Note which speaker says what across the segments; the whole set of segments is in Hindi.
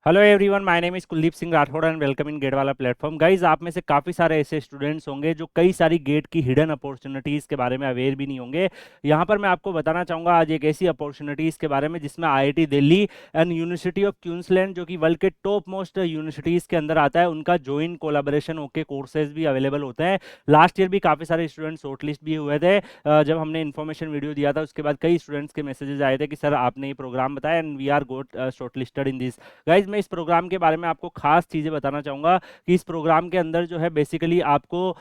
Speaker 1: Hello everyone, my name is Kuldeep Singh Rathore and welcome in GATE वाला प्लेटफॉर्म। गाइज, आप में से काफ़ी सारे ऐसे स्टूडेंट्स होंगे जो कई सारी गेट की हिडन अपॉर्चुनिटीज़ के बारे में अवेयर भी नहीं होंगे। यहाँ पर मैं आपको बताना चाहूँगा आज एक ऐसी अपॉर्चुनिटीज़ के बारे में जिसमें IIT Delhi and university of Queensland, जो कि वर्ल्ड के टॉप मोस्ट यूनिवर्सिटीज़ के अंदर आता है, उनका ज्वाइंट कोलाबोरेशन होकर कोर्सेज भी अवेलेबल होते हैं। लास्ट ईयर भी काफ़ी सारे स्टूडेंट शॉर्टलिस्ट भी हुए थे। जब हमने इन्फॉर्मेशन वीडियो दिया था उसके बाद कई स्टूडेंट्स के मैसेजेस आए थे कि सर आपने ये प्रोग्राम बताया and we are got shortlisted in this. Guys, मैं इस प्रोग्राम के बारे में आपको खास चीज़ें बताना चाहूँगा कि इस प्रोग्राम के अंदर जो है बेसिकली आपको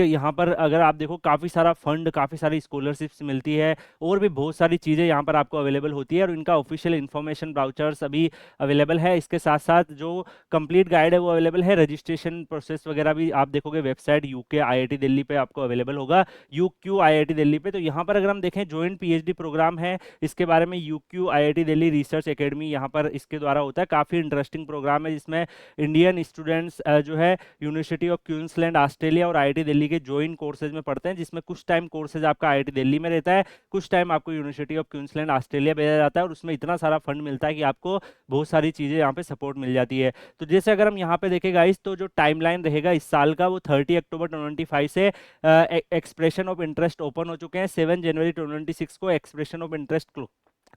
Speaker 1: यहाँ पर अगर आप देखो काफ़ी सारा फंड, काफ़ी सारी स्कॉलरशिप्स मिलती है और भी बहुत सारी चीज़ें यहाँ पर आपको अवेलेबल होती है और इनका ऑफिशियल इन्फॉर्मेशन ब्राउचर्स अभी अवेलेबल है। इसके साथ साथ जो कंप्लीट गाइड है वो अवेलेबल है। रजिस्ट्रेशन प्रोसेस वगैरह भी आप देखोगे वेबसाइट यूके आईआईटी दिल्ली पे आपको अवेलेबल होगा, यूक्यू आईआईटी दिल्ली पे। तो यहाँ पर अगर हम देखें ज्वाइंट पीएचडी प्रोग्राम है, इसके बारे में UQ IIT Delhi research academy यहाँ पर इसके द्वारा होता है। काफ़ी इंटरेस्टिंग प्रोग्राम है जिसमें इंडियन स्टूडेंट्स जो है यूनिवर्सिटी ऑफ क्वींसलैंड ऑस्ट्रेलिया और आईआईटी दिल्ली के ज्वाइंट कोर्सेज में पढ़ते हैं, जिसमें कुछ टाइम कोर्सेज आपका आईआईटी दिल्ली में रहता है, कुछ टाइम आपको यूनिवर्सिटी ऑफ क्वींसलैंड ऑस्ट्रेलिया भेजा जाता है और उसमें इतना सारा फंड मिलता है कि आपको बहुत सारी चीज़ें यहाँ पे सपोर्ट मिल जाती है। तो जैसे अगर हम यहाँ पे देखें गाइस, तो जो टाइमलाइन रहेगा इस साल का वो 30 अक्टूबर 2025 से एक्सप्रेशन ऑफ इंटरेस्ट ओपन हो चुके हैं। 7 जनवरी 2026 को एक्सप्रेशन ऑफ इंटरेस्ट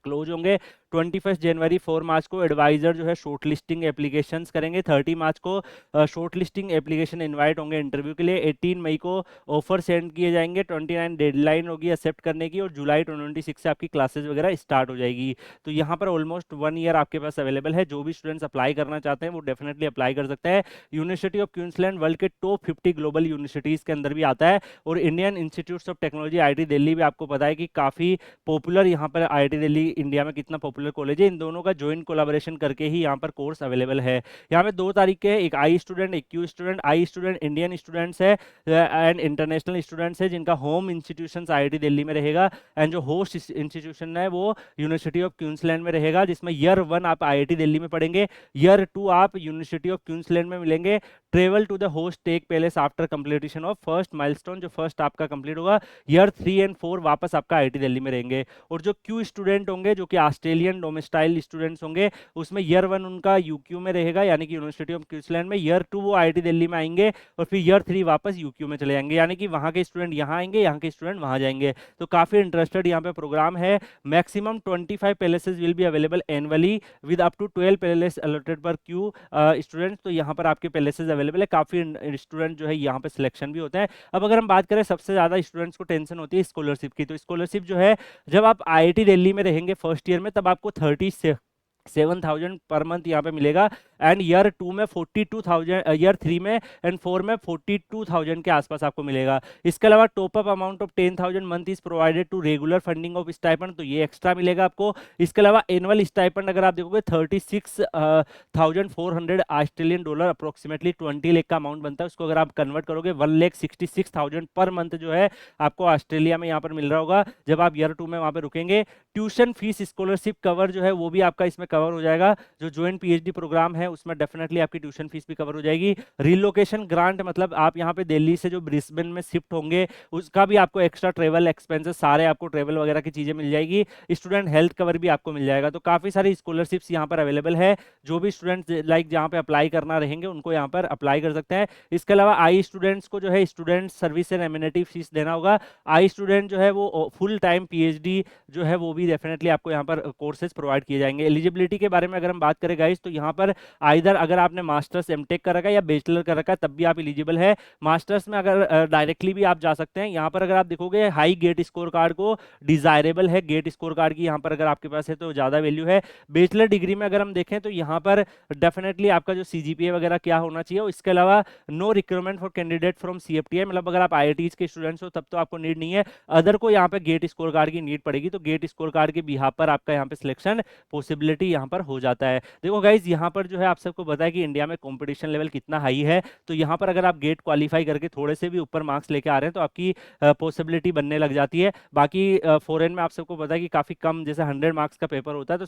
Speaker 1: क्लोज होंगे। 21 जनवरी 4 मार्च को एडवाइजर जो है शॉर्ट लिस्टिंग एप्लीकेशंस करेंगे। 30 मार्च को शॉर्ट लिस्टिंग एप्लीकेशन इनवाइट होंगे इंटरव्यू के लिए। 18 मई को ऑफर सेंड किए जाएंगे। 29 डेडलाइन होगी एक्सेप्ट करने की और जुलाई 2026 से आपकी क्लासेस वगैरह स्टार्ट हो जाएगी। तो यहाँ पर ऑलमोस्ट 1 ईयर आपके पास अवेलेबल है। जो भी स्टूडेंट्स अप्लाई करना चाहते हैं वो डेफिनेटली अप्लाई कर सकते हैं। यूनिवर्सिटी ऑफ क्वींसलैंड वर्ल्ड के टॉप 50 ग्लोबल यूनिवर्सिटीज़ के अंदर भी आता है और Indian institute of technology IIT Delhi भी आपको पता है कि काफ़ी पॉपुलर यहाँ पर आईआईटी दिल्ली इंडिया में कितना पॉपुलर कॉलेज है। इन दोनों का ज्वाइंट कोलाबोरेशन करके ही यहाँ पर कोर्स अवेलेबल है। यहाँ पे दो तरीके हैं, एक आई स्टूडेंट एक Q student. I student Indian students है एंड इंटरनेशनल स्टूडेंट्स है जिनका होम इंस्टीट्यूशन आईआईटी दिल्ली में रहेगा एंड जो होस्ट इंस्टीट्यूशन है वो यूनिवर्सिटी ऑफ क्वींसलैंड में रहेगा, जिसमें ईयर 1 आप आईआईटी दिल्ली में पढ़ेंगे, ईयर 2 आप यूनिवर्सिटी ऑफ क्वींसलैंड में मिलेंगे। Travel to the host take place after completion of first milestone, जो फर्स्ट आपका कंप्लीट होगा, ईयर 3 एंड 4 वापस आपका आईआईटी दिल्ली में रहेंगे। और जो क्यू स्टूडेंट होंगे जो कि ऑस्ट्रेलियन डोमिसाइल स्टूडेंट्स होंगे, उसमें ईयर 1 उनका यूक्यू में रहेगा यानी कि यूनिवर्सिटी ऑफ क्वींसलैंड में, ईयर 2 वो आईआईटी दिल्ली में आएंगे और फिर ईयर 3 वापस यूक्यू में चले जाएंगे, यानी कि वहाँ के स्टूडेंट यहाँ आएंगे, यहाँ के स्टूडेंट वहाँ जाएंगे। तो काफ़ी इंटरेस्टेड यहाँ पे प्रोग्राम है। Maximum 25 palaces will be available annually with up to 12 palace allotted per Q students. तो यहाँ पर आपके पैलेसेस अवेलेबल है, काफ़ी स्टूडेंट जो है यहाँ पे सिलेक्शन भी होता है। अब अगर हम बात करें सबसे ज़्यादा स्टूडेंट्स को टेंशन होती है स्कॉलरशिप की, तो स्कॉलरशिप जो है जब आप आईआईटी दिल्ली में रहेंगे फर्स्ट ईयर में तब आपको 37,000 पर मंथ यहाँ पे मिलेगा एंड ईयर 2 में 42,000, ईयर 3 में एंड 4 में 42,000 के आसपास आपको मिलेगा। इसके अलावा top up amount of 10,000 month is provided to regular funding of stipend, तो ये एक्स्ट्रा मिलेगा आपको। इसके अलावा एनुअल स्टाइपेंड अगर आप देखोगे 36,400 ऑस्ट्रेलियन डॉलर, अप्रोक्सीमेटली 20 लाख का अमाउंट बनता है। उसको अगर आप कन्वर्ट करोगे 1,66,000 पर मंथ जो है आपको ऑस्ट्रेलिया में यहाँ पर मिल रहा होगा जब आप ईयर 2 में वहाँ पे रुकेंगे। ट्यूशन फीस स्कॉलरशिप कवर जो है वो भी आपका इसमें कवर हो जाएगा। जो ज्वाइंट पीएचडी प्रोग्राम है उसमें डेफिनेटली आपकी ट्यूशन फीस भी कवर हो जाएगी। रिलोकेशन ग्रांट, मतलब आप यहाँ पे दिल्ली से जो ब्रिस्बेन में शिफ्ट होंगे उसका भी आपको एक्स्ट्रा ट्रेवल एक्सपेंसेस, सारे आपको ट्रेवल वगैरह की चीजें मिल जाएगी। स्टूडेंट हेल्थ कवर भी आपको मिल जाएगा। तो काफी सारी स्कॉलरशिप्स यहाँ पर अवेलेबल है। जो भी स्टूडेंट लाइक जहाँ पे अप्लाई करना रहेंगे उनको यहाँ पर अप्लाई कर सकते हैं। इसके अलावा आई स्टूडेंट्स को जो है student service and amenity fees देना होगा। आई स्टूडेंट जो है वो फुल टाइम पीएचडी जो है वो भी डेफिनेटली आपको यहाँ पर कोर्सेज प्रोवाइड किए जाएंगे। एलिजिबिलिटी के बारे में अगर हम बात करें गाइस, तो यहाँ पर आइदर अगर आपने मास्टर्स एमटेक कर रखा है या बैचलर कर रखा है तब भी आप एलिजिबल है। मास्टर्स में अगर डायरेक्टली भी आप जा सकते हैं। यहाँ पर अगर आप देखोगे हाई गेट स्कोर कार्ड को डिजायरेबल है, गेट स्कोर कार्ड की यहाँ पर अगर आपके पास है तो ज़्यादा वैल्यू है। बैचलर डिग्री में अगर हम देखें तो यहाँ पर डेफिनेटली आपका जो सीजीपीए वगैरह क्या होना चाहिए। इसके अलावा no requirement for candidate from CFTI, मतलब अगर आप आईआईटीज के स्टूडेंट्स हो तब तो आपको नीड नहीं है, अदर को यहाँ पे गेट स्कोर कार्ड की नीड पड़ेगी। तो गेट स्कोर कार्ड के बिहाफ पर आपका यहाँ पे सिलेक्शन पॉसिबिलिटी यहाँ पर हो जाता है। देखो गाइज, यहाँ पर जो है आप सबको पता है कि इंडिया में कंपटीशन लेवल कितना हाई है। तो यहाँ पर अगर आप गेट क्वालिफाई करके थोड़े से भी ऊपर मार्क्स लेके आ रहे हैं तो आपकी पॉसिबिलिटी बनने लग जाती है। बाकी फॉरेन में आप सबको पता है कि काफ़ी कम, जैसे 100 मार्क्स का पेपर होता है तो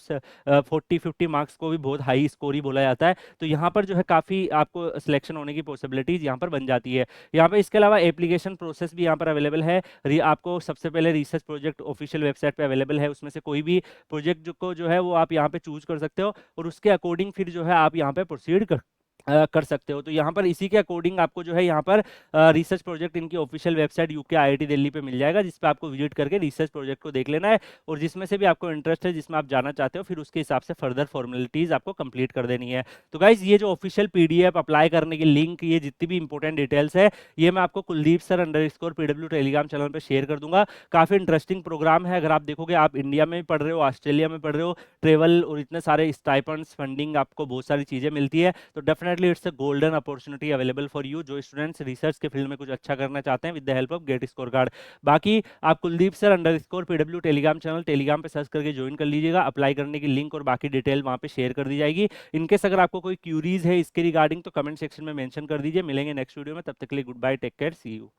Speaker 1: 40-50 मार्क्स को भी बहुत हाई स्कोर ही बोला जाता है। तो यहाँ पर जो है काफ़ी आपको सिलेक्शन होने की पॉसिबिलिटीज यहाँ पर बन जाती है। यहाँ पर इसके अलावा एप्लीकेशन प्रोसेस भी यहाँ पर अवेलेबल है। आपको सबसे पहले रिसर्च प्रोजेक्ट ऑफिशियल वेबसाइट पे अवेलेबल है, उसमें से कोई भी प्रोजेक्ट जो है वो आप यहाँ पे चूज कर सकते हो और उसके अकॉर्डिंग फिर जो है आप यहाँ पे प्रोसीड कर सकते हो। तो यहाँ पर इसी के अकॉर्डिंग आपको जो है यहाँ पर रिसर्च प्रोजेक्ट इनकी official website UK IIT Delhi पे मिल जाएगा, जिस पे आपको विजिट करके रिसर्च प्रोजेक्ट को देख लेना है, और जिसमें से भी आपको इंटरेस्ट है, जिसमें आप जाना चाहते हो, फिर उसके हिसाब से फर्दर फॉर्मेलिटीज आपको कंप्लीट कर देनी है। तो गाइज ये जो ऑफिशियल पीडीएफ अप्लाई करने की लिंक, ये जितनी भी इंपॉर्टेंट डिटेल्स है, ये मैं आपको Kuldeep sir _PW Telegram channel पर शेयर कर दूंगा। काफी इंटरेस्टिंग प्रोग्राम है। अगर आप देखोगे, आप इंडिया में भी पढ़ रहे हो, ऑस्ट्रेलिया में पढ़ रहे हो, ट्रेवल और इतने सारे स्टाइपेंड्स, फंडिंग, आपको बहुत सारी चीजें मिलती है। तो definitely it's a golden opportunity available for you, जो स्टूडेंट्स रिसर्च के फील्ड में कुछ अच्छा करना चाहते हैं with the help of GATE score card. बाकी आप कुलदीप sir _PW Telegram channel Telegram पे सर्च करके ज्वाइन कर लीजिएगा। अप्लाई करने की लिंक और बाकी डिटेल वहां पे शेयर कर दी जाएगी। इनकेस अगर आपको कोई क्यूरीज है इसके रिगार्डिंग, तो कमेंट सेक्शन में मेंशन कर दीजिए। मिलेंगे नेक्स्ट वीडियो में, तब तक के लिए goodbye, take care, see you.